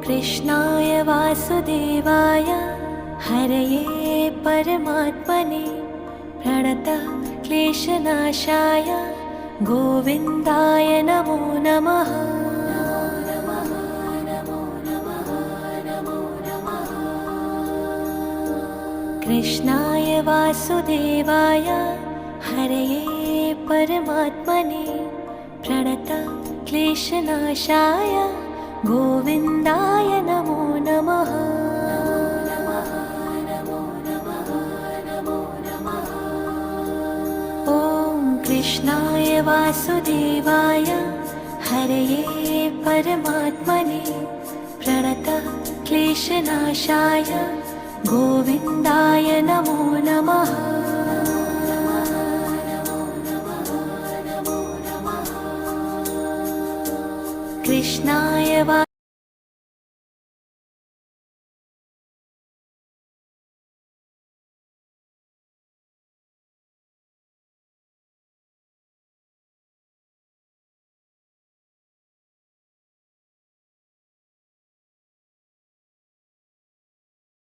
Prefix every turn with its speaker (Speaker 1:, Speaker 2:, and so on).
Speaker 1: कृष्णाय वासुदेवाय हरये परमात्मने प्रणतः क्लेशनाशाय गोविन्दाय नमो नमः। कृष्णाय वासुदेवाय हरये परमात्मने प्रणतः क्लेशनाशाय गोविन्दाय नमो नमः। ॐ कृष्णाय वासुदेवाय हरये परमात्मने प्रणतः क्लेशनाशाय गोविन्दाय नमो नमः। कृष्णाय